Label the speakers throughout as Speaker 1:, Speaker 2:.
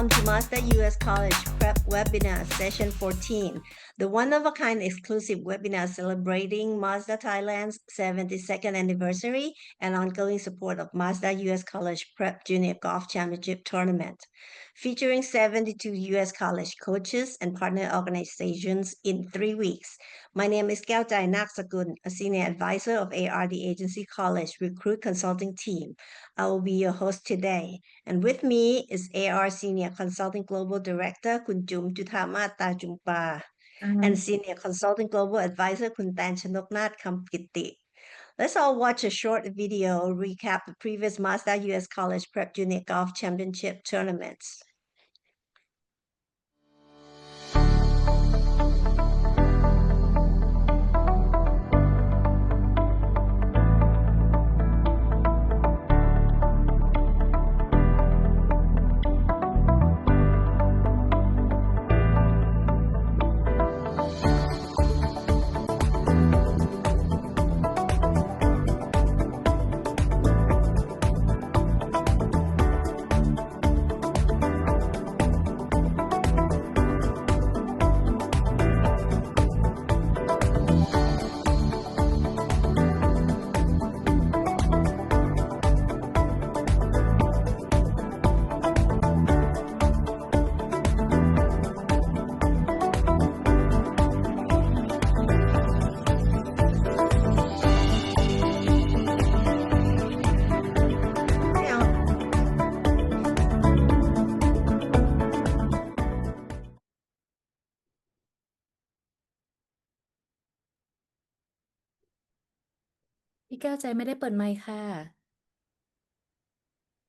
Speaker 1: Welcome to Mazda U.S. College Prep Webinar Session 14, the one-of-a-kind exclusive webinar celebrating Mazda Thailand's 72nd anniversary and ongoing support of Mazda U.S. College Prep Junior Golf Championship Tournament, featuring 72 U.S. college coaches and partner organizations in 3 weeks. My name is Gaojai Naksakun, a senior advisor of ARD Agency College Recruit Consulting Team. I will be your host today. And with me is AR Senior Consulting Global Director Kun Jum Juthama Tajumpa and Senior Consulting Global Advisor Kun Tan Chanoknat Kamkiti. Let's all watch a short video recap the previous Mazda U.S. College Prep Junior Golf Championship tournaments.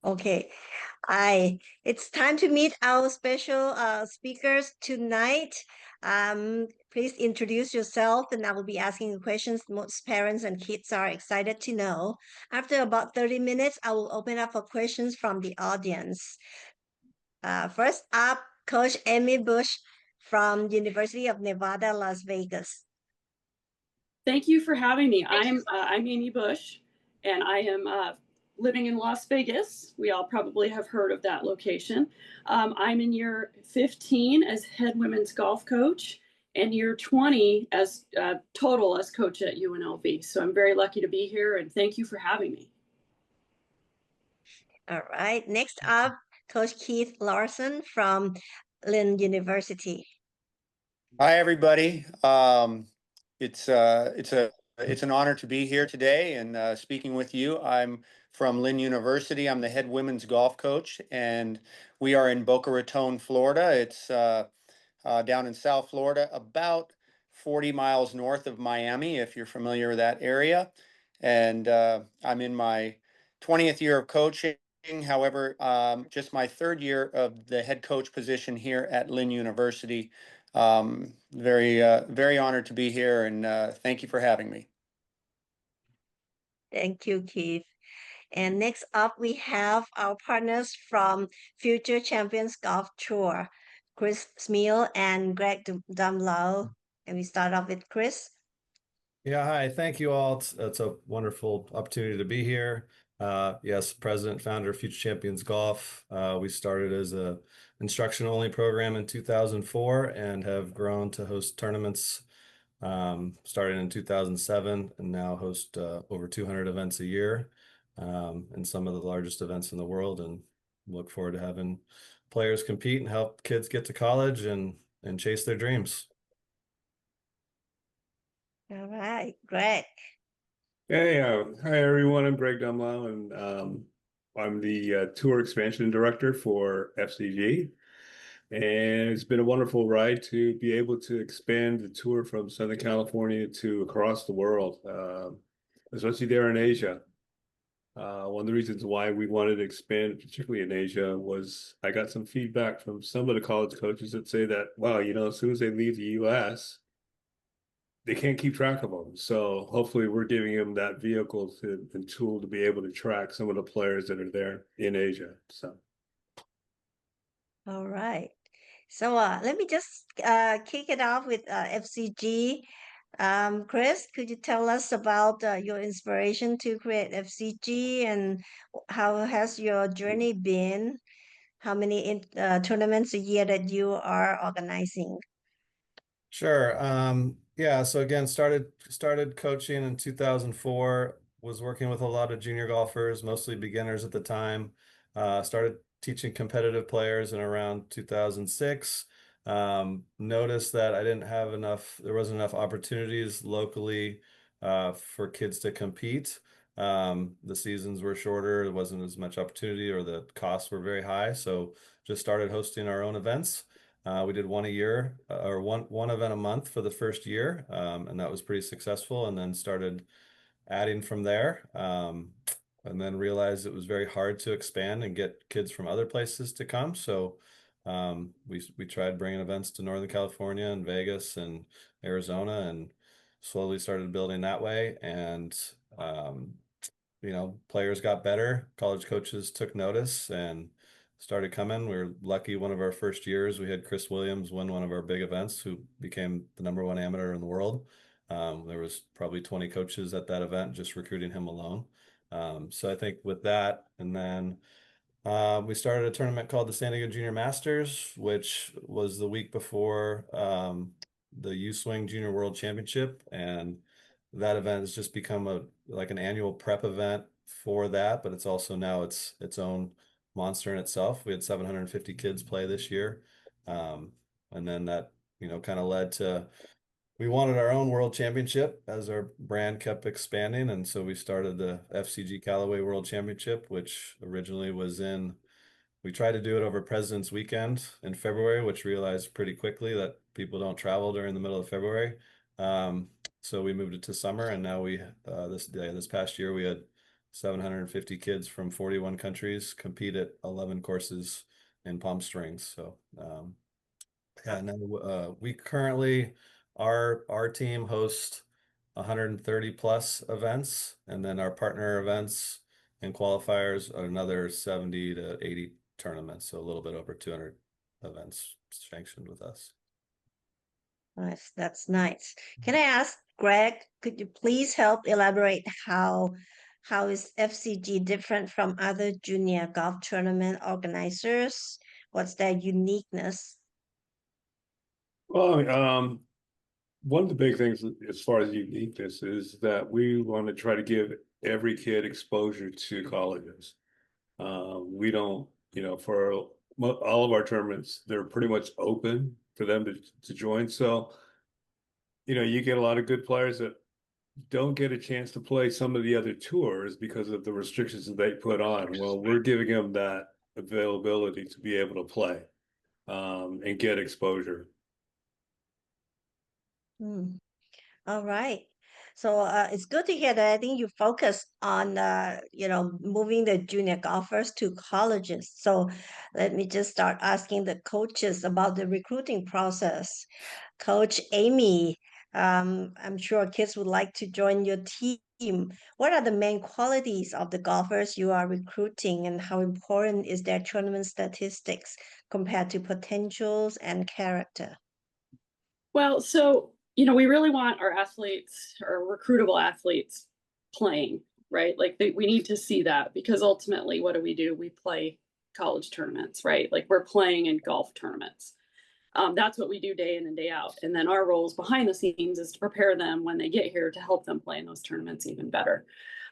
Speaker 1: Okay, it's time to meet our special speakers tonight. Please introduce yourself, and I will be asking questions most parents and kids are excited to know. After about 30 minutes, I will open up for questions from the audience. First up, Coach Amy Bush from University of Nevada, Las Vegas.
Speaker 2: Thank you for having me. I'm Amy Bush, and I am living in Las Vegas. We all probably have heard of that location. I'm in year 15 as head women's golf coach and year 20 as total as coach at UNLV. So I'm very lucky to be here, and thank you for having me.
Speaker 1: All right. Next up, Coach Keith Larson from Lynn University.
Speaker 3: Hi, everybody. It's an honor to be here today and speaking with you. I'm from Lynn University. I'm the head women's golf coach, and we are in Boca Raton, Florida. It's down in South Florida, about 40 miles north of Miami, if you're familiar with that area. And I'm in my 20th year of coaching. However, just my third year of the head coach position here at Lynn University. Very honored to be here, and thank you for having me.
Speaker 1: Thank you, Keith. And next up, we have our partners from Future Champions Golf Tour, Chris Smeal and Greg Dumlao. Can we start off with Chris?
Speaker 4: Yeah, hi. Thank you all. It's a wonderful opportunity to be here. Yes, president, founder of Future Champions Golf. We started as a instruction-only program in 2004 and have grown to host tournaments started in 2007 and now host over 200 events a year and some of the largest events in the world, and look forward to having players compete and help kids get to college and chase their dreams.
Speaker 1: All right, Greg.
Speaker 5: Hey, hi everyone. I'm Greg Dumlao, and I'm the tour expansion director for FCG. And it's been a wonderful ride to be able to expand the tour from Southern California to across the world, especially there in Asia. One of the reasons why we wanted to expand, particularly in Asia, was I got some feedback from some of the college coaches that say that, wow, as soon as they leave the U.S., they can't keep track of them. So hopefully we're giving them that vehicle and tool to be able to track some of the players that are there in Asia. So.
Speaker 1: All right. So let me just kick it off with FCG. Chris, could you tell us about your inspiration to create FCG and how has your journey been? how many tournaments a year that you are organizing?
Speaker 4: Sure. Yeah, so again, started coaching in 2004, was working with a lot of junior golfers, mostly beginners at the time. Started teaching competitive players in around 2006. Noticed that I didn't have enough, there wasn't enough opportunities locally for kids to compete. The seasons were shorter, there wasn't as much opportunity, or the costs were very high. So just started hosting our own events. We did one a year, or one event a month for the first year, and that was pretty successful. And then started adding from there, and then realized it was very hard to expand and get kids from other places to come. So we tried bringing events to Northern California and Vegas and Arizona, and slowly started building that way. And players got better, college coaches took notice and started coming. We were lucky, one of our first years, we had Chris Williams win one of our big events, who became the #1 amateur in the world. There was probably 20 coaches at that event just recruiting him alone. So I think with that, and then we started a tournament called the San Diego Junior Masters, which was the week before the U-Swing Junior World Championship, and that event has just become an annual prep event for that, but it's also now its own monster in itself. We had 750 kids play this year, and then that kind of led to, we wanted our own world championship as our brand kept expanding, and so we started the FCG Callaway World Championship, which originally we tried to do it over President's Weekend in February, which realized pretty quickly that people don't travel during the middle of February. So we moved it to summer, and now this past year we had 750 kids from 41 countries compete at 11 courses in Palm Springs. So yeah, now we currently, our team hosts 130 plus events, and then our partner events and qualifiers are another 70 to 80 tournaments, so a little bit over 200 events sanctioned with us.
Speaker 1: Nice, that's nice. Can I ask Greg, could you please help elaborate how is FCG different from other junior golf tournament organizers? What's their uniqueness?
Speaker 5: Well, one of the big things as far as uniqueness is that we want to try to give every kid exposure to colleges. We don't, for all of our tournaments, they're pretty much open for them to join. So, you get a lot of good players that don't get a chance to play some of the other tours because of the restrictions that they put on. Well, we're giving them that availability to be able to play and get exposure.
Speaker 1: All right. So it's good to hear that. I think you focus on moving the junior golfers to colleges. So let me just start asking the coaches about the recruiting process. Coach Amy, I'm sure kids would like to join your team. What are the main qualities of the golfers you are recruiting, and how important is their tournament statistics compared to potentials and character?
Speaker 2: Well, so, we really want our athletes, our recruitable athletes, playing, right? Like we need to see that, because ultimately, what do? We play college tournaments, right? Like we're playing in golf tournaments. That's what we do day in and day out. And then our roles behind the scenes is to prepare them when they get here to help them play in those tournaments even better.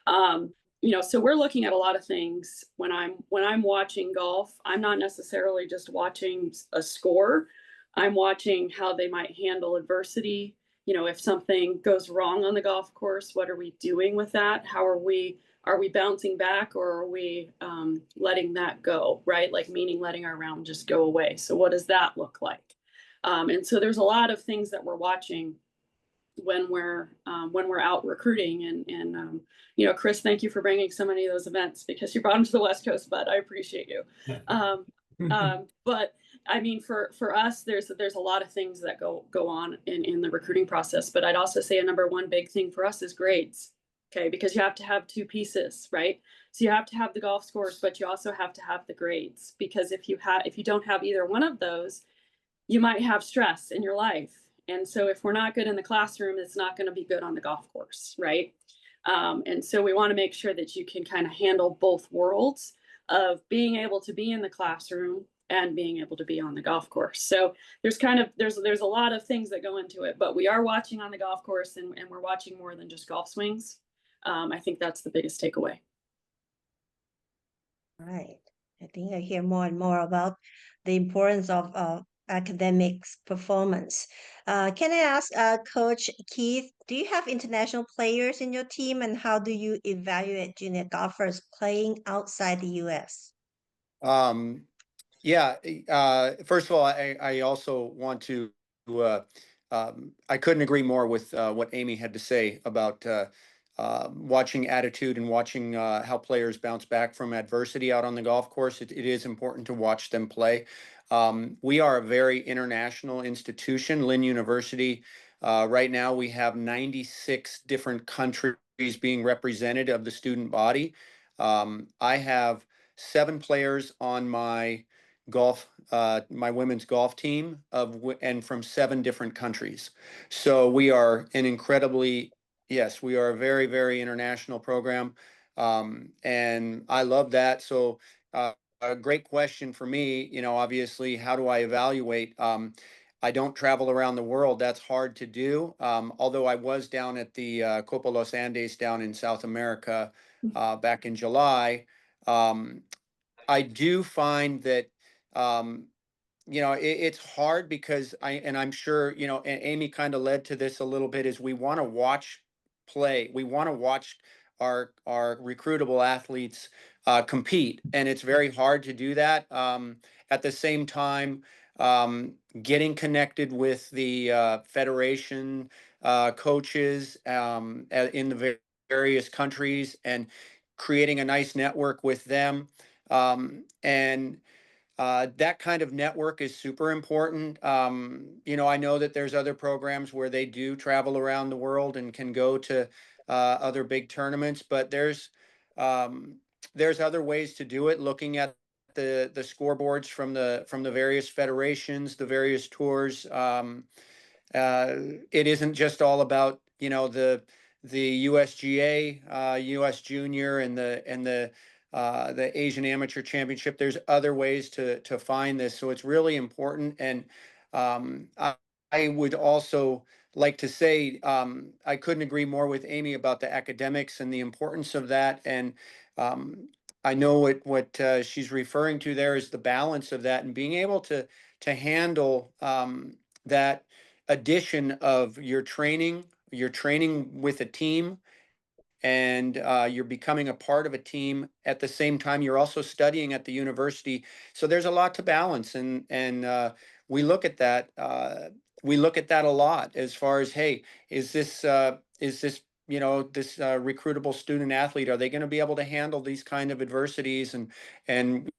Speaker 2: So we're looking at a lot of things when I'm watching golf. I'm not necessarily just watching a score. I'm watching how they might handle adversity. If something goes wrong on the golf course, what are we doing with that? How are we bouncing back, or are we letting that go, right? Like, meaning letting our round just go away. So what does that look like? And so there's a lot of things that we're watching when we're out recruiting. And Chris, thank you for bringing so many of those events, because you brought them to the West Coast, but I appreciate you. But I mean, for us, there's a lot of things that go on in the recruiting process. But I'd also say a number one big thing for us is grades. Okay, because you have to have two pieces, right? So you have to have the golf scores, but you also have to have the grades, because if you don't have either one of those, you might have stress in your life. And so if we're not good in the classroom, it's not going to be good on the golf course, right? And so we want to make sure that you can kind of handle both worlds. of being able to be in the classroom and being able to be on the golf course. So there's a lot of things that go into it, but we are watching on the golf course, and we're watching more than just golf swings. I think that's the biggest takeaway.
Speaker 1: Right. I think I hear more and more about the importance of academics performance. Can I ask Coach Keith, do you have international players in your team, and how do you evaluate junior golfers playing outside the U.S.?
Speaker 3: Yeah, first of all, I also want to, I couldn't agree more with what Amy had to say about watching attitude and watching how players bounce back from adversity out on the golf course. It is important to watch them play. We are a very international institution, Lynn University. Right now, we have 96 different countries being represented of the student body. I have 7 players on my my women's golf team and from 7 different countries. So we are an incredibly, yes, we are a very, very international program. And I love that. So a great question for me, obviously, how do I evaluate? I don't travel around the world. That's hard to do. Although I was down at the Copa Los Andes down in South America back in July. I do find that it's hard because I'm sure, and Amy kind of led to this a little bit, is we want to watch play. We want to watch our recruitable athletes compete, and it's very hard to do that. At the same time, getting connected with the federation coaches in the various countries and creating a nice network with them. And that kind of network is super important. I know that there's other programs where they do travel around the world and can go to other big tournaments, but there's other ways to do it. Looking at the scoreboards from the various federations, the various tours. It isn't just all about the USGA, US Junior, and the Asian Amateur Championship. There's other ways to find this, so it's really important. And I would also like to say I couldn't agree more with Amy about the academics and the importance of that. And I know what she's referring to there is the balance of that and being able to handle that addition of your training with a team, and you're becoming a part of a team. At the same time, you're also studying at the university. So there's a lot to balance, and we look at that. We look at that a lot as far as, hey, is this this recruitable student athlete? Are they going to be able to handle these kind of adversities? And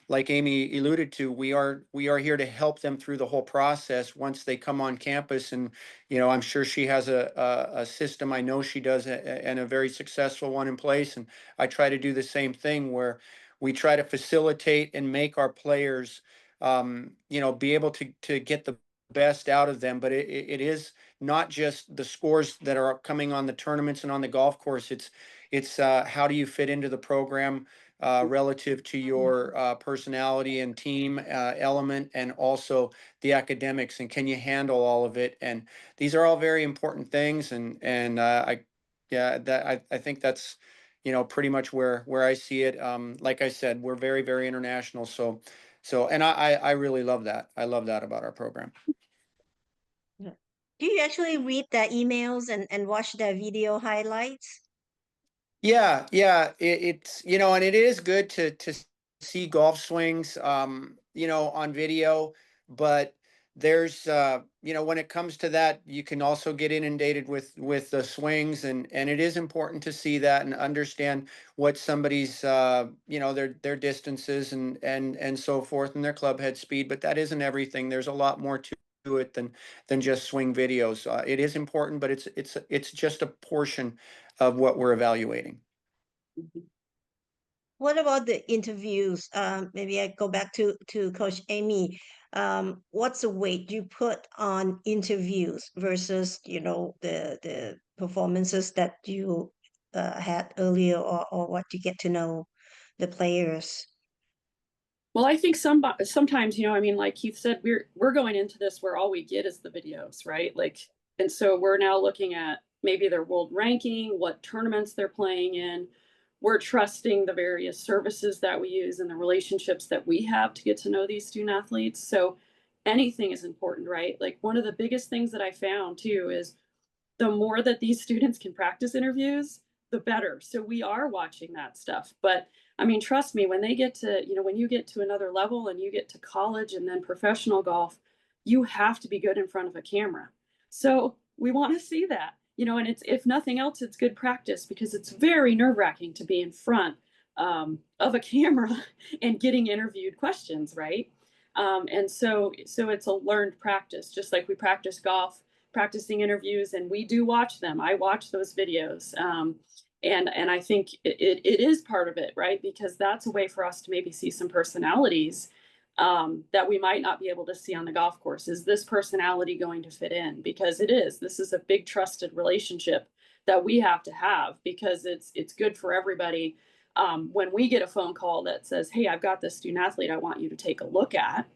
Speaker 3: like Amy alluded to, we are here to help them through the whole process once they come on campus. And I'm sure she has a system. I know she does, and a very successful one in place. And I try to do the same thing, where we try to facilitate and make our players, be able to get the best out of them. But it is not just the scores that are coming on the tournaments and on the golf course. It's how do you fit into the program relative to your personality and team element, and also the academics, and can you handle all of it? And these are all very important things. And I think that's pretty much where I see it. Like I said, we're very, very international. And I really love that. I love that about our program.
Speaker 1: Yeah. Do you actually read their emails and watch their video highlights?
Speaker 3: Yeah, it's and it is good to see golf swings, on video, but there's when it comes to that, you can also get inundated with the swings, and it is important to see that and understand what somebody's their distances and so forth, and their club head speed. But that isn't everything. There's a lot more to it than just swing videos. It is important, but it's just a portion of what we're evaluating.
Speaker 1: What about the interviews? Maybe I go back to Coach Amy. What's the weight you put on interviews versus, the performances that you had earlier, or what you get to know the players?
Speaker 2: Well, I think sometimes, I mean, like Keith said, we're going into this where all we get is the videos, right? Like, and so we're now looking at maybe their world ranking, what tournaments they're playing in. We're trusting the various services that we use and the relationships that we have to get to know these student athletes. So anything is important, right? Like one of the biggest things that I found too is the more that these students can practice interviews, the better. So we are watching that stuff. But I mean, trust me, when they get to, when you get to another level and you get to college and then professional golf, you have to be good in front of a camera. So we want to see that, and it's, if nothing else, it's good practice because it's very nerve-wracking to be in front of a camera and getting interviewed questions, right? And so it's a learned practice, just like we practice golf, practicing interviews, and we do watch them. I watch those videos. And I think it is part of it, right? Because that's a way for us to maybe see some personalities that we might not be able to see on the golf course. Is this personality going to fit in? Because this is a big trusted relationship that we have to have because it's good for everybody. When we get a phone call that says, hey, I've got this student athlete I want you to take a look at,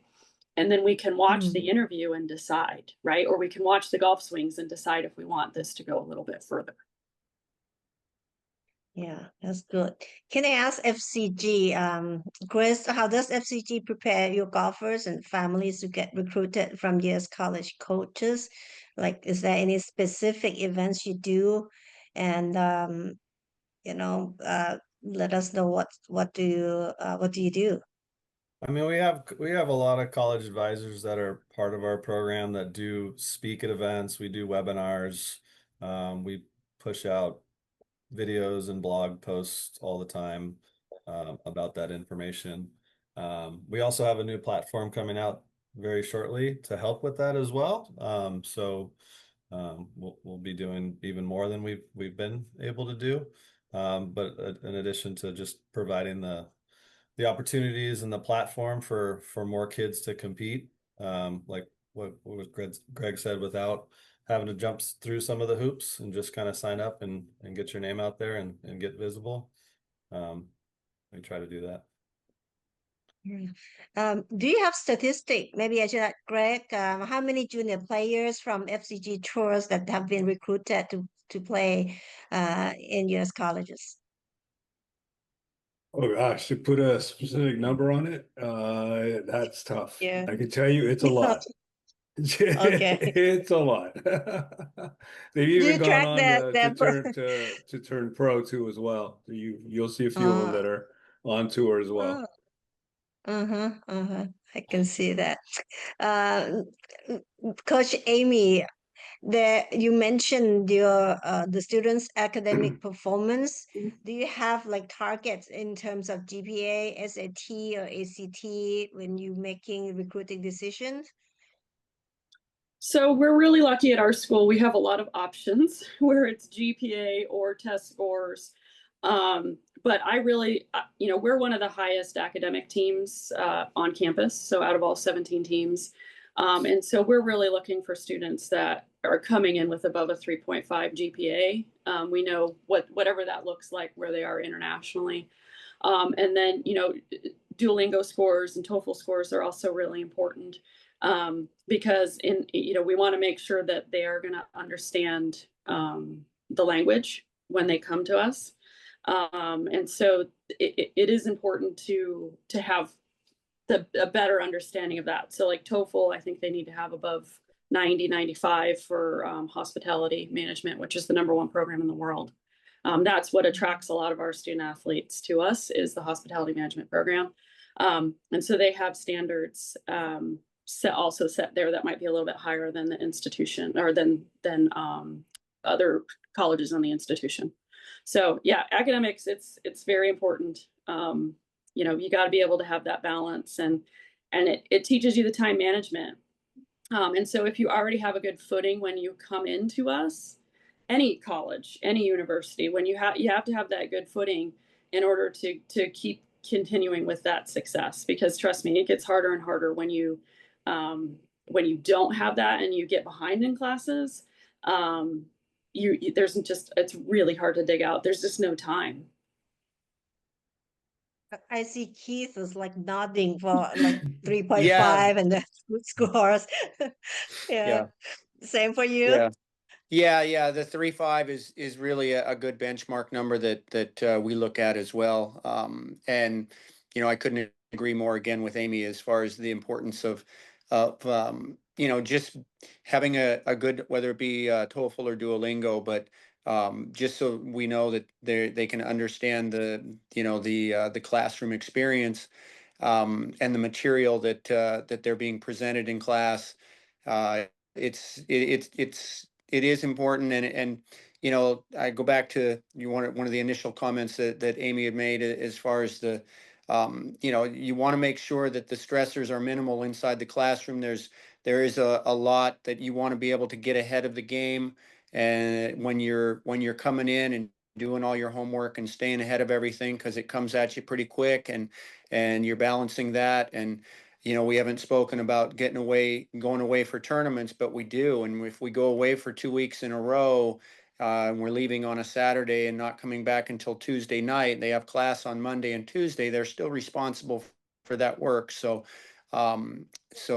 Speaker 2: and then we can watch the interview and decide, right? Or we can watch the golf swings and decide if we want this to go a little bit further.
Speaker 1: Yeah, that's good. Can I ask FCG, Chris, how does FCG prepare your golfers and families to get recruited from U.S. college coaches? Like, is there any specific events you do? And let us know what do you do?
Speaker 4: I mean, we have a lot of college advisors that are part of our program that do speak at events. We do webinars. We push out videos and blog posts all the time about that information. We also have a new platform coming out very shortly to help with that as well. We'll be doing even more than we've been able to do. But in addition to just providing the opportunities and the platform for more kids to compete, like what Greg said, without having to jump through some of the hoops and just kind of sign up and get your name out there and get visible. We try to do that.
Speaker 1: Do you have statistic? Maybe I should ask Greg, how many junior players from FCG tours that have been recruited to play in U.S. colleges?
Speaker 5: Oh gosh, to put a specific number on it, that's tough.
Speaker 1: Yeah.
Speaker 5: I can tell you it's a lot.
Speaker 1: Okay.
Speaker 5: It's a lot. They've
Speaker 1: Do
Speaker 5: even
Speaker 1: you
Speaker 5: gone
Speaker 1: track
Speaker 5: on
Speaker 1: that?
Speaker 5: to turn pro too as well. You'll see a few of them that are on tour as well.
Speaker 1: I can see that. Uh, Coach Amy, you mentioned the students' academic performance. Do you have like targets in terms of GPA, SAT, or ACT when you making recruiting decisions?
Speaker 2: So we're really lucky at our school. We have a lot of options where it's GPA or test scores. But I really, we're one of the highest academic teams on campus. So out of all 17 teams. And so we're really looking for students that are coming in with above a 3.5 GPA. We know whatever that looks like where they are internationally. And then, Duolingo scores and TOEFL scores are also really important. Because we want to make sure that they are going to understand the language when they come to us. And so it is important to have a better understanding of that. So like TOEFL, I think they need to have above 90, 95 for hospitality management, which is the #1 program in the world. That's what attracts a lot of our student athletes to us is the hospitality management program. And so they have standards also set there that might be a little bit higher than the institution or than other colleges on the institution. So yeah, academics, it's very important. You got to be able to have that balance and it teaches you the time management. And so if you already have a good footing when you come into us, any college, any university, when you have to have that good footing in order to keep continuing with that success, because trust me, it gets harder and harder when you don't have that and you get behind in classes. It's really hard to dig out. There's just no time.
Speaker 1: I see Keith is like nodding for like
Speaker 3: Yeah,
Speaker 1: 3.5 and the good scores. Yeah,
Speaker 3: yeah,
Speaker 1: same for you.
Speaker 3: yeah. Yeah. The 3.5 is really a good benchmark number that we look at as well. And I couldn't agree more again with Amy as far as the importance of just having a good, whether it be TOEFL or Duolingo, but just so we know that they can understand the classroom experience, and the material that they're being presented in class. Uh, it is important, and I go back to one of the initial comments that Amy had made, as far as you want to make sure that the stressors are minimal inside the classroom. There is a lot that you want to be able to get ahead of the game, and when you're coming in and doing all your homework and staying ahead of everything, because it comes at you pretty quick, and you're balancing that. And we haven't spoken about going away for tournaments, but we do. And if we go away for 2 weeks in a row, and we're leaving on a Saturday and not coming back until Tuesday night, they have class on Monday and Tuesday, they're still responsible for that work. So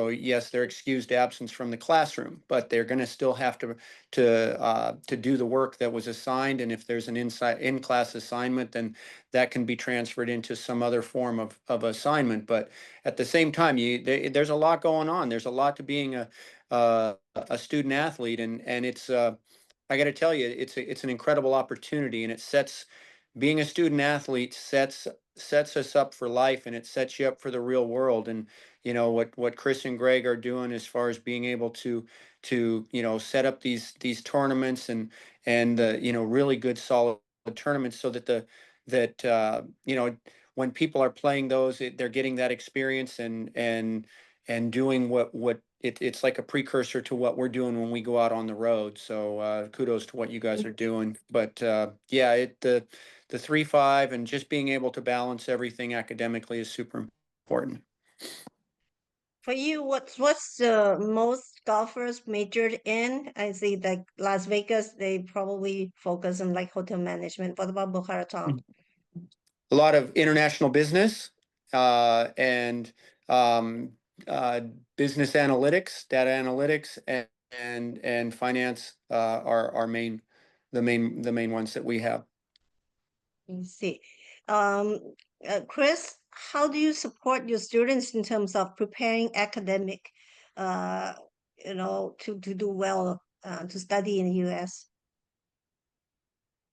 Speaker 3: yes, they're excused absence from the classroom, but they're going to still have to do the work that was assigned. And if there's an in-class assignment, then that can be transferred into some other form of assignment. But at the same time, there's a lot going on. There's a lot to being a student athlete, and it's I got to tell you, it's an incredible opportunity, and being a student athlete sets us up for life, and it sets you up for the real world. And what Chris and Greg are doing as far as being able to set up these tournaments, and really good solid tournaments, so that when people are playing those, they're getting that experience, and doing it's like a precursor to what we're doing when we go out on the road. So kudos to what you guys are doing. But yeah, the 3.5 and just being able to balance everything academically is super important.
Speaker 1: For you, what's most golfers majored in? I see like Las Vegas, they probably focus on like hotel management. What about Boca Raton?
Speaker 3: A lot of international business, and um, uh, business analytics, data analytics, and finance are the main ones that we have.
Speaker 1: You see. Um, Chris, how do you support your students in terms of preparing academic, uh, to do well, to study in the U.S.?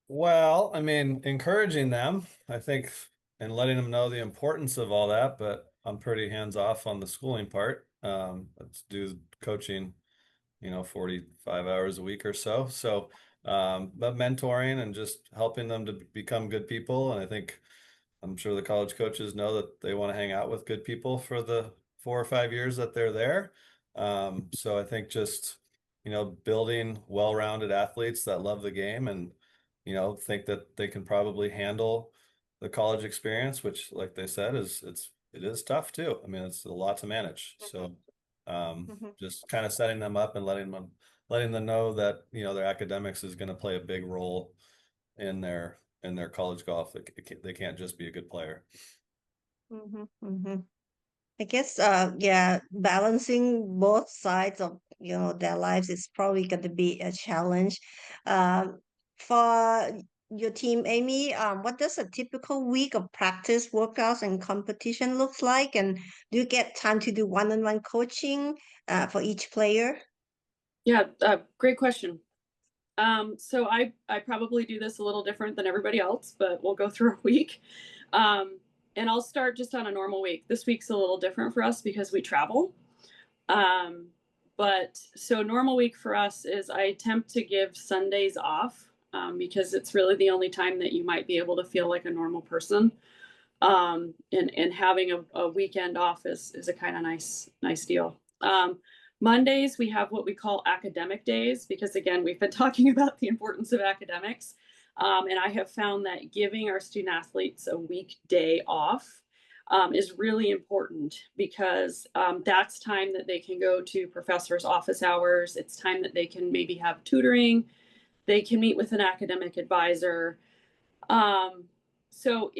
Speaker 4: Well, I mean, encouraging them, I think, and letting them know the importance of all that, but I'm pretty hands off on the schooling part. Let's do coaching, 45 hours a week or so. So, but mentoring and just helping them to become good people. And I think I'm sure the college coaches know that they want to hang out with good people for the 4 or 5 years that they're there. So I think just, building well-rounded athletes that love the game, and, think that they can probably handle the college experience, which, like they said, it is tough too. I mean, it's a lot to manage. So
Speaker 1: Mhm.
Speaker 4: just kind of setting them up and letting them know that, their academics is going to play a big role in their college golf. They can't just be a good player.
Speaker 1: Mhm, mhm. I guess, yeah, balancing both sides of, their lives is probably going to be a challenge. Um, for your team, Amy, what does a typical week of practice, workouts, and competition looks like? And do you get time to do one-on-one coaching, for each player?
Speaker 2: Yeah, great question. So I probably do this a little different than everybody else, but we'll go through a week. And I'll start just on a normal week. This week's a little different for us because we travel. But so normal week for us is I attempt to give Sundays off, because it's really the only time that you might be able to feel like a normal person. And having a weekend off is a kind of nice deal. Mondays, we have what we call academic days, because again, we've been talking about the importance of academics. And I have found that giving our student athletes a weekday off is really important, because that's time that they can go to professors' office hours. It's time that they can maybe have tutoring. They can meet with an academic advisor. So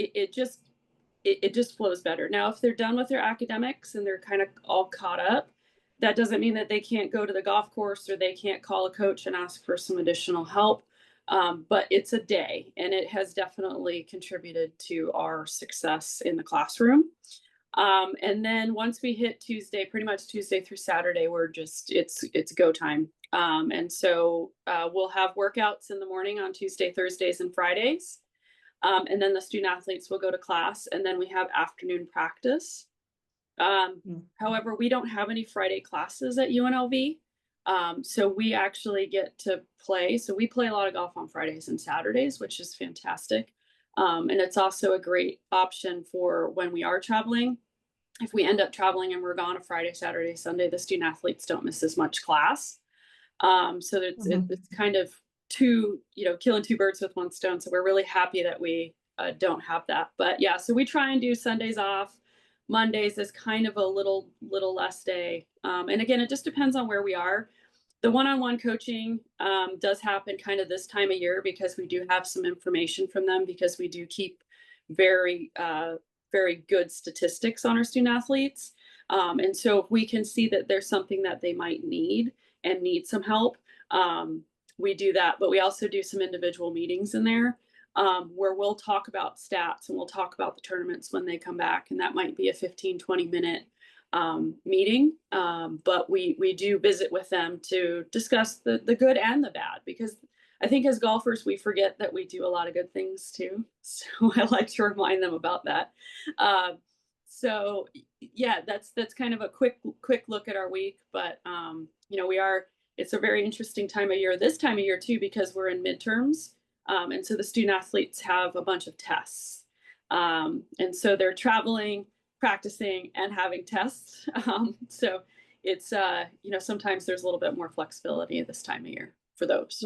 Speaker 2: it just flows better. Now, if they're done with their academics and they're kind of all caught up, that doesn't mean that they can't go to the golf course or they can't call a coach and ask for some additional help. But it's a day, and it has definitely contributed to our success in the classroom. And then once we hit Tuesday, pretty much Tuesday through Saturday, we're just, it's go time. And so we'll have workouts in the morning on Tuesday, Thursdays, and Fridays. And then the student athletes will go to class, and then we have afternoon practice. However, we don't have any Friday classes at UNLV. So we actually get to play. So we play a lot of golf on Fridays and Saturdays, which is fantastic. And it's also a great option for when we are traveling. If we end up traveling and we're gone a Friday, Saturday, Sunday, the student athletes don't miss as much class. So it's kind of killing two birds with one stone. So we're really happy that we don't have that. But yeah, so we try and do Sundays off. Mondays is kind of a little less day. And again, it just depends on where we are. The one-on-one coaching does happen kind of this time of year because we do have some information from them, because we do keep very, very good statistics on our student athletes. And so if we can see that there's something that they might need and need some help, we do that. But we also do some individual meetings in there where we'll talk about stats and we'll talk about the tournaments when they come back. And that might be a 15-20 minute meeting. But we do visit with them to discuss the good and the bad, because I think as golfers, we forget that we do a lot of good things too. So I like to remind them about that. So yeah, that's kind of a quick look at our week. But it's a very interesting time of year, this time of year too, because we're in midterms. And so the student athletes have a bunch of tests. And so they're traveling, practicing, and having tests. So it's, sometimes there's a little bit more flexibility this time of year for those.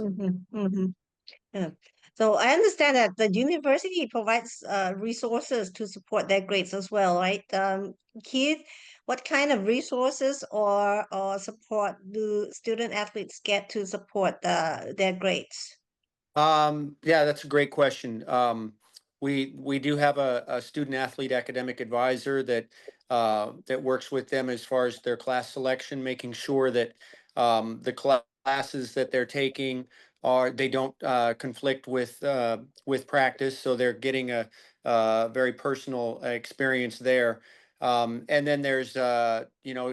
Speaker 1: Yeah. So I understand that the university provides resources to support their grades as well, right? Keith, what kind of resources or support do student athletes get to support their grades?
Speaker 3: Yeah, that's a great question. We do have a student athlete academic advisor that that works with them as far as their class selection, making sure that the classes that they're taking they don't conflict with practice, so they're getting a very personal experience there. And then there's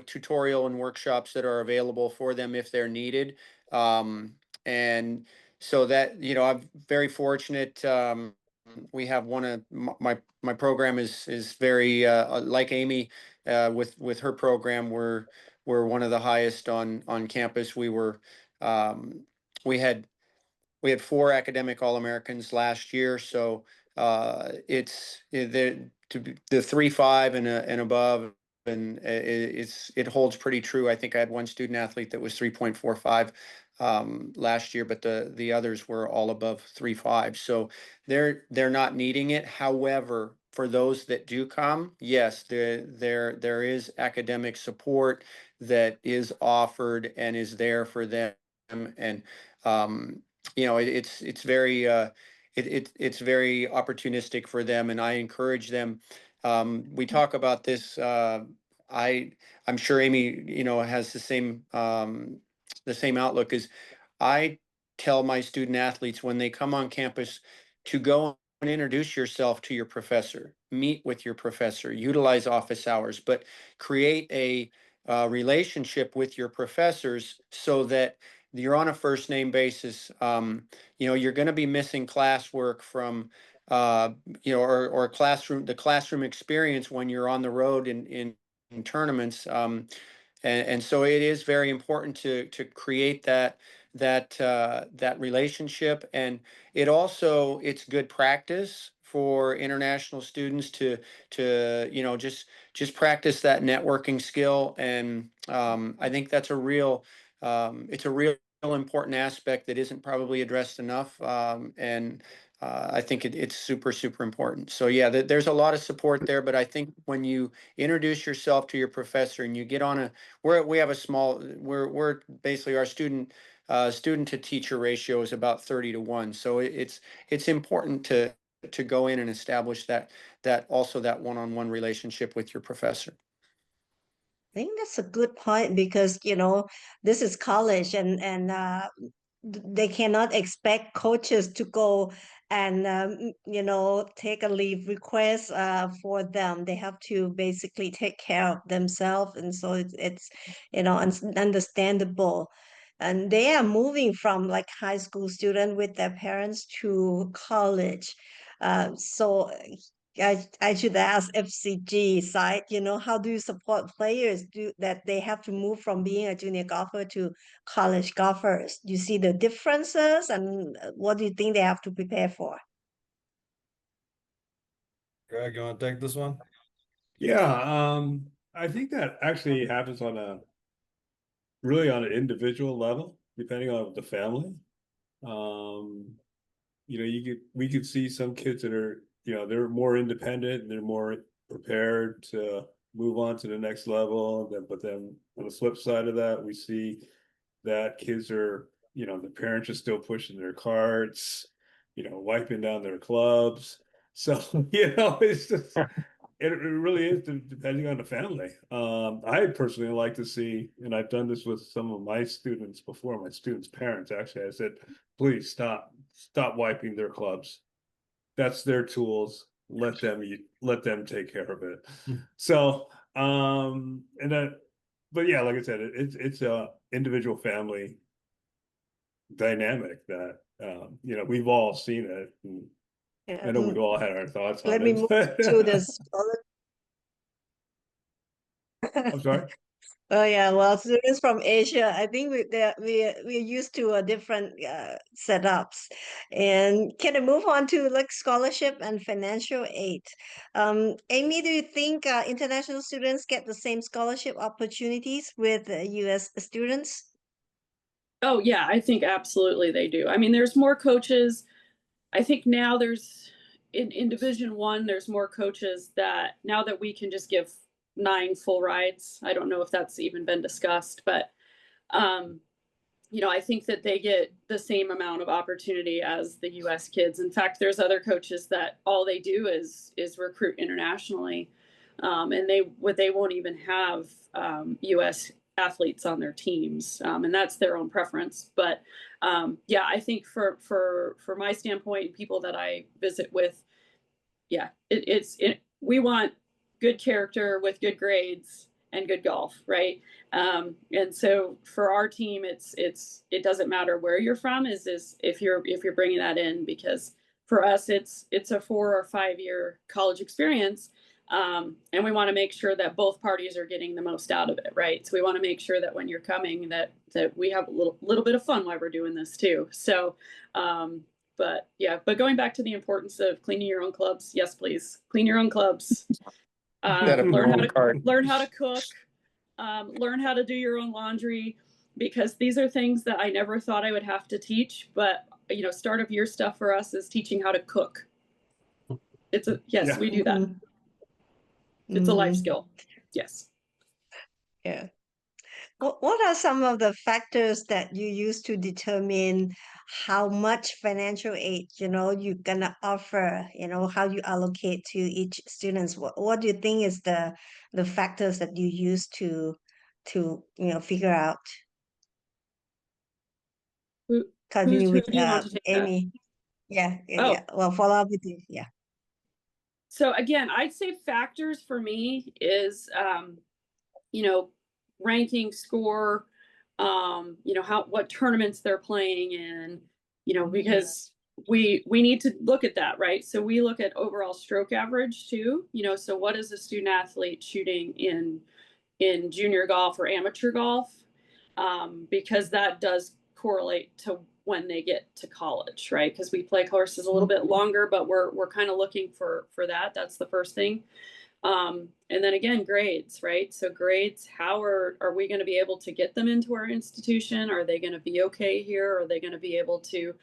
Speaker 3: tutorial and workshops that are available for them if they're needed. And so that, I'm very fortunate. We have one of my program is very like Amy with her program. We're one of the highest on campus. We had 4 academic All-Americans last year, so it's the 3.5 and above, and it holds pretty true. I think I had one student athlete that was 3.45 last year, but the others were all above 3.5. So they're not needing it. However, for those that do come, yes, there is academic support that is offered and is there for them, and it's very it's very opportunistic for them, and I encourage them. We talk about this. I'm sure Amy, has the same outlook. As I tell my student athletes when they come on campus to go and introduce yourself to your professor, meet with your professor, utilize office hours, but create a relationship with your professors so that you're on a first name basis. You're going to be missing classwork from, or the classroom experience when you're on the road in tournaments. And so it is very important to create that relationship. And it's good practice for international students to just practice that networking skill. And I think that's it's a real important aspect that isn't probably addressed enough. And I think it's super, super important. So yeah, there's a lot of support there, but I think when you introduce yourself to your professor and you get on we have a small, we're basically our student to teacher ratio is about 30 to 1. So it's important to go in and establish that also that one-on-one relationship with your professor.
Speaker 1: I think that's a good point because, this is college and they cannot expect coaches to go and take a leave request for them. They have to basically take care of themselves, and so it's understandable. And they are moving from like high school student with their parents to college. So I should ask FCG side, how do you support players that they have to move from being a junior golfer to college golfers? Do you see the differences, and what do you think they have to prepare for?
Speaker 4: Greg, you want to take this one?
Speaker 5: Yeah, I think that actually happens really on an individual level, depending on the family. We could see some kids that are, they're more independent and they're more prepared to move on to the next level. But then on the flip side of that, we see that kids are, the parents are still pushing their carts, wiping down their clubs. So, it's just, it really is depending on the family. I personally like to see, and I've done this with some of my students before, my students' parents, actually, I said, please stop wiping their clubs. That's their tools. Let them take care of it. So, but yeah, like I said, it's a individual family dynamic that, we've all seen it. And I know we've all had our thoughts on
Speaker 1: Let
Speaker 5: it.
Speaker 1: me move to this.
Speaker 5: I'm sorry.
Speaker 1: Oh yeah, well, students from Asia, I think we're used to a different setups. And can I move on to like scholarship and financial aid? Amy, do you think international students get the same scholarship opportunities with U.S. students?
Speaker 2: Oh yeah, I think absolutely they do. I mean, there's more coaches. I think now there's in Division One, there's more coaches that now that we can just give 9 full rides. I don't know if that's even been discussed, but I think that they get the same amount of opportunity as the U.S. kids. In fact, there's other coaches that all they do is recruit internationally, and they won't even have U.S. athletes on their teams, and that's their own preference. But yeah, I think for my standpoint, people that I visit with, yeah, we want good character with good grades and good golf, right? And so for our team, it doesn't matter where you're from, is if you're bringing that in, because for us it's a 4 or 5 year college experience, and we want to make sure that both parties are getting the most out of it, right? So we want to make sure that when you're coming, that we have a little bit of fun while we're doing this too. So but going back to the importance of cleaning your own clubs, yes, please clean your own clubs. Learn how to cook, learn how to do your own laundry, because these are things that I never thought I would have to teach. But start of year stuff for us is teaching how to cook. We do that.
Speaker 1: Mm-hmm.
Speaker 2: It's a life skill. Yes.
Speaker 1: Yeah. What are some of the factors that you use to determine how much financial aid, you're gonna offer, how you allocate to each students? What do you think is the factors that you use to figure out? Continue
Speaker 2: Who
Speaker 1: with
Speaker 2: do you want to take
Speaker 1: Amy.
Speaker 2: that?
Speaker 1: Yeah. Well, follow up with you. Yeah.
Speaker 2: So again, I'd say factors for me is, ranking, score, what tournaments they're playing in, because we need to look at that, right? So we look at overall stroke average too, so what is a student athlete shooting in junior golf or amateur golf? Because that does correlate to when they get to college, right? Because we play courses a little bit longer, but we're kind of looking for that. That's the first thing. And then again, grades, right? So grades, how are we going to be able to get them into our institution? Are they going to be okay here? Are they going to be able to,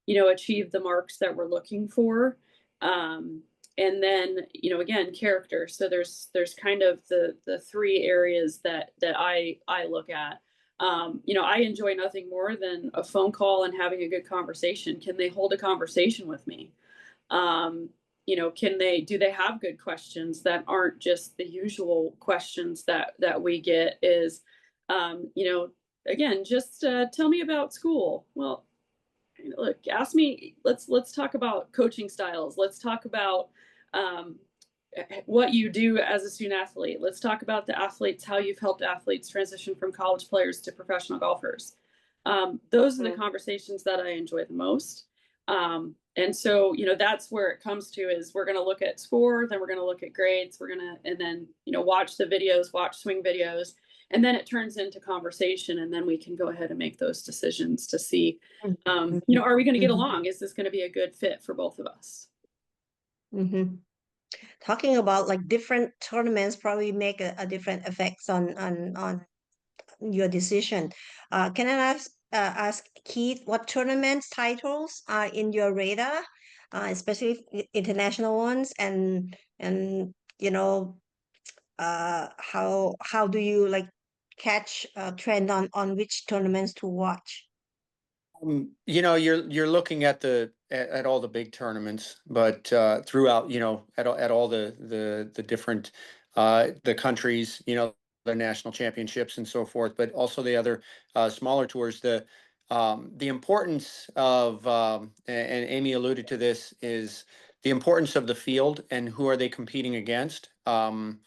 Speaker 2: achieve the marks that we're looking for? And then, again, character. So there's kind of the 3 areas that I look at. I enjoy nothing more than a phone call and having a good conversation. Can they hold a conversation with me? You know, do they have good questions that aren't just the usual questions that we get? Is, you know, again, just tell me about school. Well, look, ask me. Let's talk about coaching styles. Let's talk about what you do as a student athlete. Let's talk about the athletes, how you've helped athletes transition from college players to professional golfers. Those are the conversations that I enjoy the most. And so, you know, that's where it comes to, is we're going to look at score, then we're going to look at grades, and then, you know, watch the videos, watch swing videos, and then it turns into conversation, and then we can go ahead and make those decisions to see, you know, are we going to get along? Is this going to be a good fit for both of us?
Speaker 1: Mm-hmm. Talking about like different tournaments probably make a different effects on your decision. Can I ask Keith what tournaments titles are in your radar, especially international ones, and you know, how do you like catch a trend on which tournaments to watch?
Speaker 3: You know, you're looking at at all the big tournaments, but throughout, you know, at all the different the countries, you know, the national championships and so forth, but also the other smaller tours. The importance of and Amy alluded to this, is the importance of the field and who are they competing against. And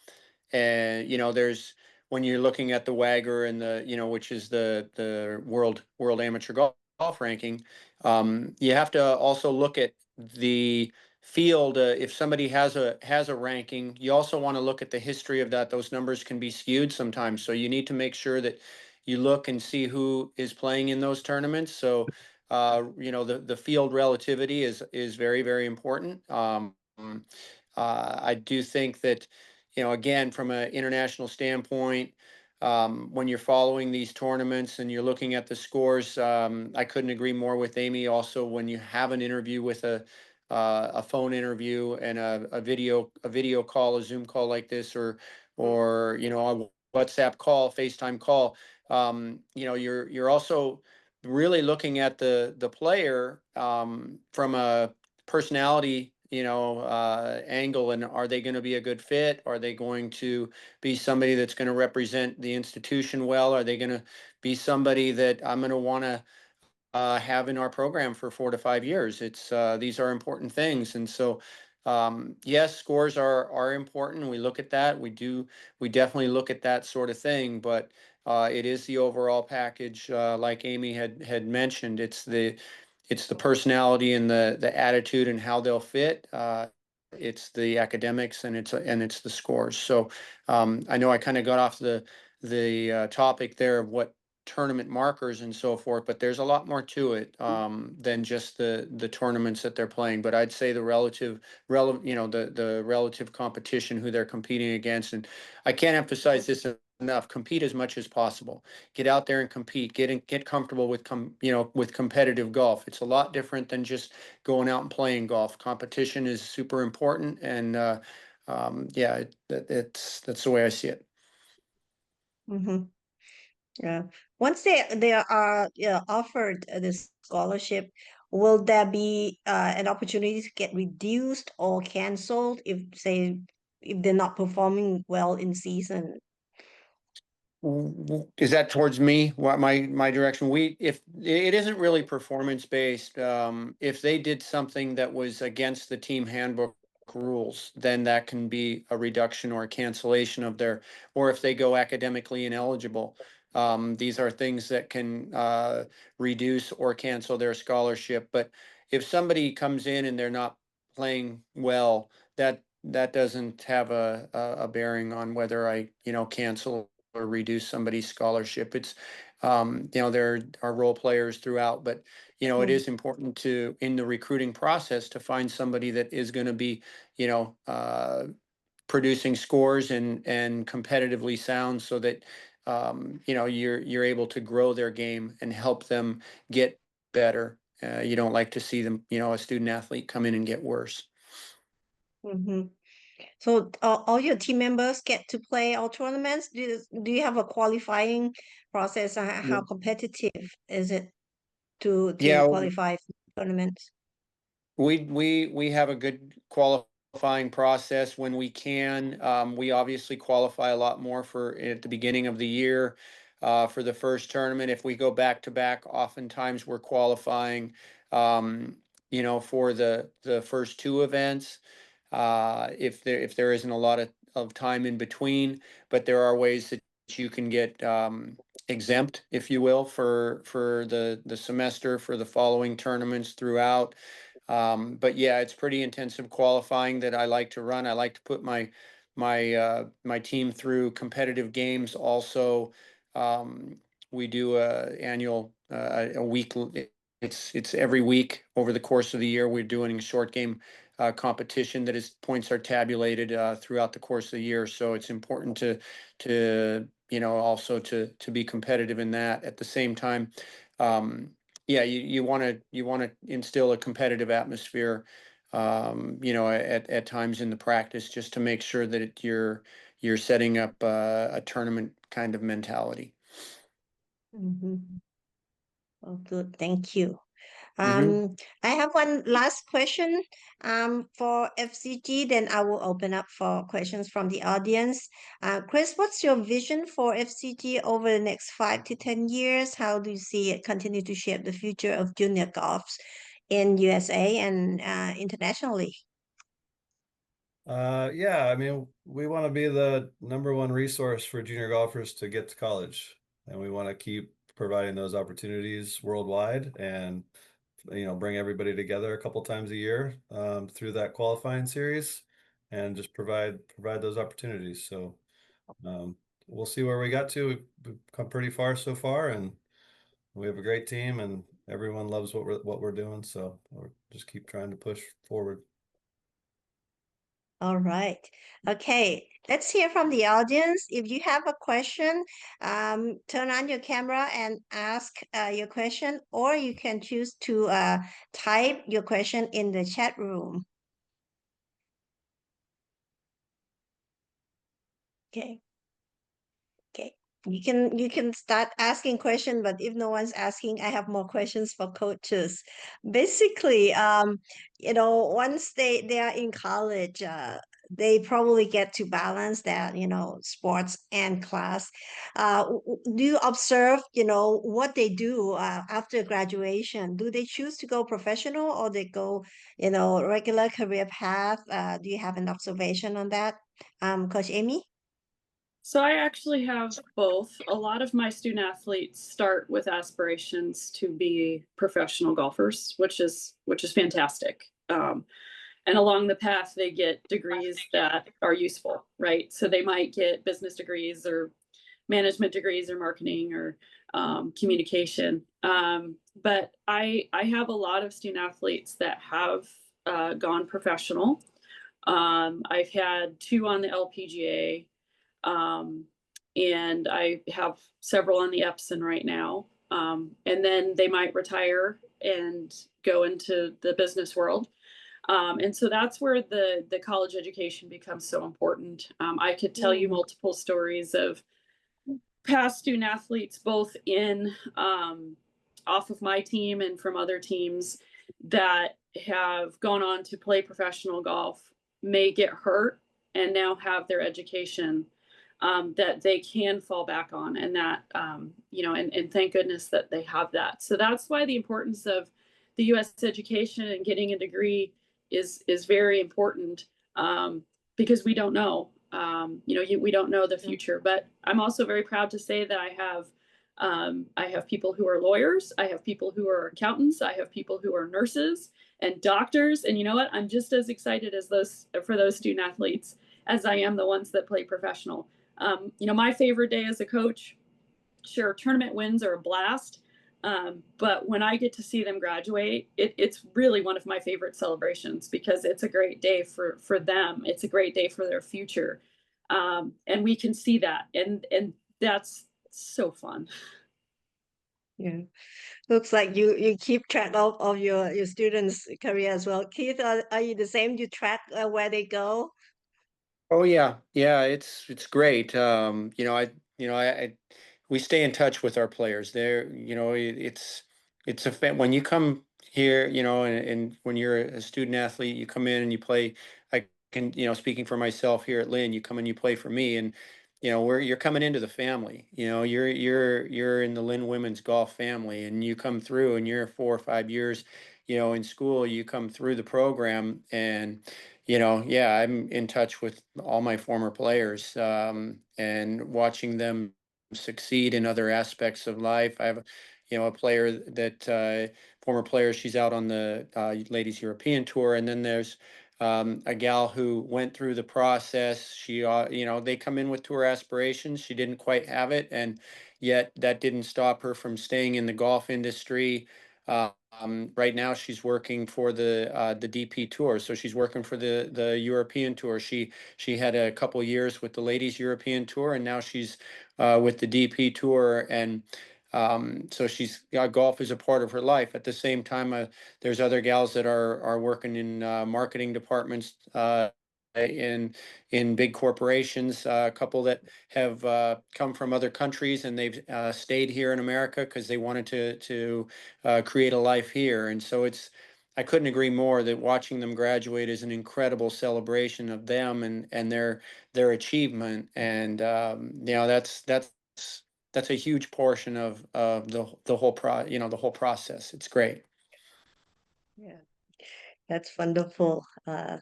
Speaker 3: you know, when you're looking at the WAGR and you know, which is the world amateur golf ranking, you have to also look at the field. If somebody has a ranking, you also want to look at the history of that. Those numbers can be skewed sometimes, so you need to make sure that you look and see who is playing in those tournaments. So you know, the field relativity is very, very important. I do think that, you know, again, from an international standpoint, when you're following these tournaments and you're looking at the scores, I couldn't agree more with Amy. Also, when you have an interview with a phone interview and a video call, a Zoom call like this, or you know, a WhatsApp call, FaceTime call, you know, you're also really looking at the player from a personality, you know, angle, and are they going to be a good fit? Are they going to be somebody that's going to represent the institution well? Are they going to be somebody that I'm going to want to have in our program for 4 to 5 years? These are important things, and so yes, scores are important. We look at that. We definitely look at that sort of thing, but it is the overall package. Like Amy had mentioned, it's the personality and the attitude and how they'll fit. It's the academics, and it's the scores. So I know I kind of got off the topic there of what tournament markers and so forth, but there's a lot more to it than just the tournaments that they're playing. But I'd say the you know, the relative competition, who they're competing against, and I can't emphasize this enough: compete as much as possible. Get out there and compete. Get comfortable with you know, with competitive golf. It's a lot different than just going out and playing golf. Competition is super important, and yeah, that's the way I see it.
Speaker 1: Mm-hmm. Yeah. Once they are, yeah, offered the scholarship, will there be an opportunity to get reduced or canceled if, say, if they're not performing well in season?
Speaker 3: Is that towards me? What my direction? If it isn't really performance based, if they did something that was against the team handbook rules, then that can be a reduction or a cancellation of or if they go academically ineligible. These are things that can reduce or cancel their scholarship. But if somebody comes in and they're not playing well, that doesn't have a bearing on whether I, you know, cancel or reduce somebody's scholarship. It's you know, there are role players throughout, but you know, it is important to, in the recruiting process, to find somebody that is going to be, you know, producing scores and competitively sound, so that you know, you're able to grow their game and help them get better. You don't like to see them, you know, a student athlete come in and get worse.
Speaker 1: Mm-hmm. So all your team members get to play all tournaments? Do you have a qualifying process? How competitive is it to
Speaker 3: Yeah,
Speaker 1: qualify for tournaments?
Speaker 3: We have a good qualifying process when we can. We obviously qualify a lot more for at the beginning of the year for the first tournament. If we go back to back, oftentimes we're qualifying, um, for the first two events. If there isn't a lot of time in between, but there are ways that you can get exempt, if you will, for the semester for the following tournaments throughout. But yeah, it's pretty intensive qualifying that I like to run. I like to put my team through competitive games. Also, we do a week. It's every week over the course of the year. We're doing a short game competition that is points are tabulated throughout the course of the year. So it's important to also to be competitive in that. At the same time, yeah, you want to instill a competitive atmosphere, at times in the practice, just to make sure that you're setting up a tournament kind of mentality.
Speaker 1: Mhm. Oh, good. Thank you.
Speaker 3: Hmm.
Speaker 1: I have one last question for FCG, then I will open up for questions from the audience. Chris, what's your vision for FCG over the next 5 to 10 years? How do you see it continue to shape the future of junior golfs in USA and internationally?
Speaker 4: Yeah, I mean, we want to be the #1 resource for junior golfers to get to college, and we want to keep providing those opportunities worldwide, and bring everybody together a couple times a year through that qualifying series, and just provide those opportunities. So we'll see where we got to. We've come pretty far so far, and we have a great team, and everyone loves what we're doing. So we'll just keep trying to push forward.
Speaker 1: All right. Okay. Let's hear from the audience. If you have a question, turn on your camera and ask your question, or you can choose to type your question in the chat room. Okay. Okay. You can start asking questions, but if no one's asking, I have more questions for coaches. Basically, once they are in college, they probably get to balance that, sports and class. Do you observe, what they do after graduation? Do they choose to go professional or they go, regular career path? Do you have an observation on that, Coach Amy?
Speaker 2: So I actually have both. A lot of my student athletes start with aspirations to be professional golfers, which is fantastic. And along the path, they get degrees that are useful, right? So they might get business degrees or management degrees or marketing or communication. But I have a lot of student athletes that have gone professional. I've had 2 on the LPGA. And I have several on the Epson right now. And then they might retire and go into the business world. And so that's where the college education becomes so important. I could tell you multiple stories of past student athletes, both in off of my team and from other teams that have gone on to play professional golf, may get hurt, and now have their education that they can fall back on, and that and thank goodness that they have that. So that's why the importance of the U.S. education and getting a degree is very important, because we don't know. We don't know the future. But I'm also very proud to say that I have people who are lawyers, I have people who are accountants, I have people who are nurses and doctors, and you know what? I'm just as excited as for those student athletes as I am the ones that play professional. My favorite day as a coach, sure, tournament wins are a blast. But when I get to see them graduate, it's really one of my favorite celebrations, because it's a great day for them. It's a great day for their future. And we can see that. And that's so fun.
Speaker 1: Yeah. Looks like you keep track of your students' career as well. Keith, are you the same? You track where they go?
Speaker 3: Oh yeah, yeah, it's great. We stay in touch with our players. There, it's when you come here, and when you're a student athlete, you come in and you play. I can, speaking for myself here at Lynn, you come and you play for me, and you're coming into the family. You're in the Lynn women's golf family, and you come through, and you're 4 or 5 years, in school. You come through the program, and yeah, I'm in touch with all my former players, and watching them succeed in other aspects of life. I have, a player that. Former player. She's out on the Ladies European Tour, and then there's a gal who went through the process. She, they come in with tour aspirations. She didn't quite have it, and yet that didn't stop her from staying in the golf industry. Right now, she's working for the DP Tour, so she's working for the European Tour. She had a couple years with the Ladies European Tour, and now she's with the DP Tour, and so she's golf is a part of her life. At the same time, there's other gals that are working in marketing departments in big corporations. A couple that have come from other countries, and they've stayed here in America because they wanted to create a life here. And so I couldn't agree more that watching them graduate is an incredible celebration of them and their achievement. And that's a huge portion of the whole the whole process. It's great.
Speaker 1: Yeah, that's wonderful. Can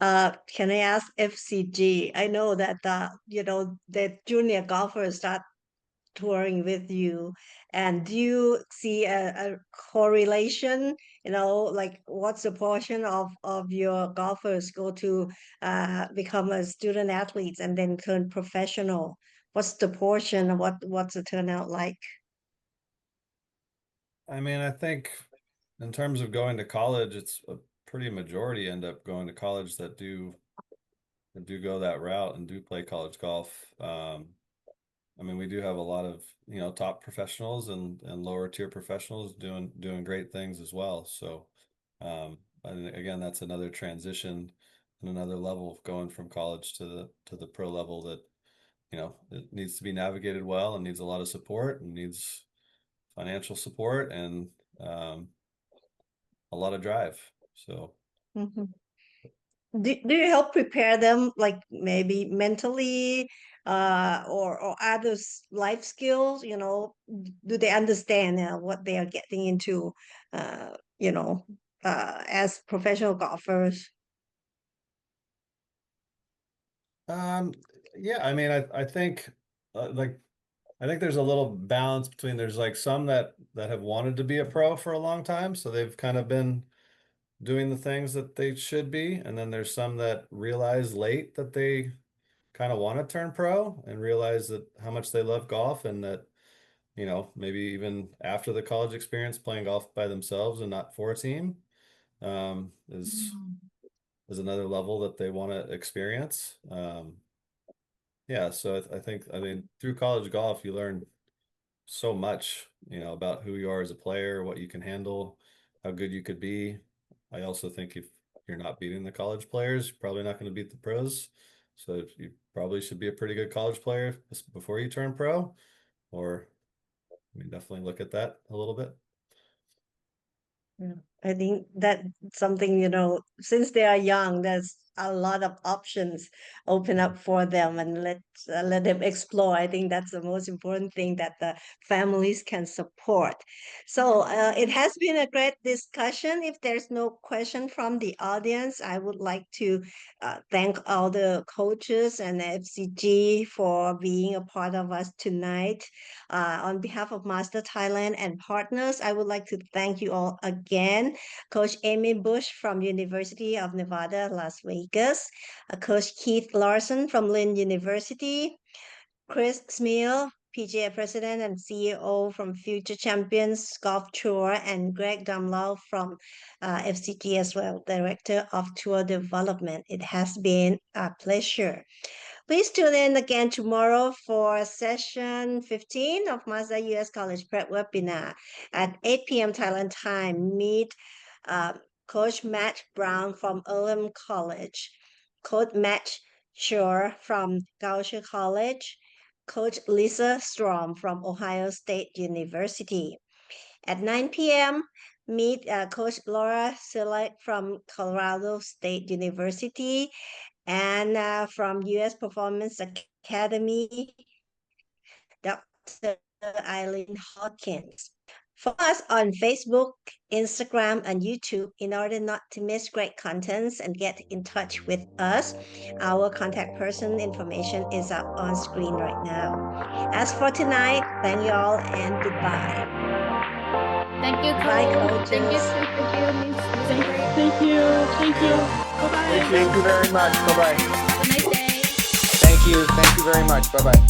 Speaker 1: I ask FCG? I know that the junior golfers start touring with you, and do you see a correlation? Like what's the portion of your golfers go to become a student athletes and then turn professional? What's the portion? What's the turnout like?
Speaker 4: I mean, I think in terms of going to college, it's a pretty majority end up going to college that do go that route and do play college golf. I mean, we do have a lot of, top professionals and lower tier professionals doing great things as well. So, and again, that's another transition and another level of going from college to the pro level that, it needs to be navigated well and needs a lot of support and needs financial support and a lot of drive. So,
Speaker 1: Mhm. Do you help prepare them, like maybe mentally, or other life skills? Do they understand what they are getting into, uh, you know, as professional golfers?
Speaker 4: um, yeah, I mean, I think like I think there's a little balance between there's like some that have wanted to be a pro for a long time, so they've kind of been doing the things that they should be, and then there's some that realize late that they kind of want to turn pro and realize that how much they love golf and that, maybe even after the college experience playing golf by themselves and not for a team, is another level that they want to experience. Yeah, so I think, I mean, through college golf, you learn so much, about who you are as a player, what you can handle, how good you could be. I also think if you're not beating the college players, you're probably not going to beat the pros. So you probably should be a pretty good college player before you turn pro, or I mean, definitely look at that a little bit.
Speaker 1: Yeah, I think that something, since they are young, there's a lot of options open up for them, and let them explore. I think that's the most important thing that the families can support. So it has been a great discussion. If there's no question from the audience, I would like to thank all the coaches and FCG for being a part of us tonight. On behalf of Mazda Thailand and partners, I would like to thank you all again. Coach Amy Bush from University of Nevada, Las Vegas, Coach Keith Larson from Lynn University, Chris Smeal, PGA President and CEO from Future Champions Golf Tour, and Greg Dumlao from FCG as well, Director of Tour Development. It has been a pleasure. Please tune in again tomorrow for session 15 of Mazda U.S. College Prep webinar at 8 p.m. Thailand time. Meet uh, Coach Matt Brown from Earlham College, Coach Matt Shore from Goucher College, Coach Lisa Strom from Ohio State University. At 9 p.m., meet Coach Laura Select from Colorado State University and from U.S. Performance Academy, Dr. Eileen Hawkins. Follow us on Facebook, Instagram, and YouTube in order not to miss great contents and get in touch with us. Our contact person information is up on screen right now. As for tonight, thank you all and goodbye.
Speaker 6: Thank you,
Speaker 1: Bye,
Speaker 6: Coach. Thank you,
Speaker 1: coaches.
Speaker 6: Miss Grace.
Speaker 2: Thank you. Bye bye.
Speaker 3: Thank you very much. Bye-bye.
Speaker 6: Have a nice day.
Speaker 3: Thank you very much. Bye-bye.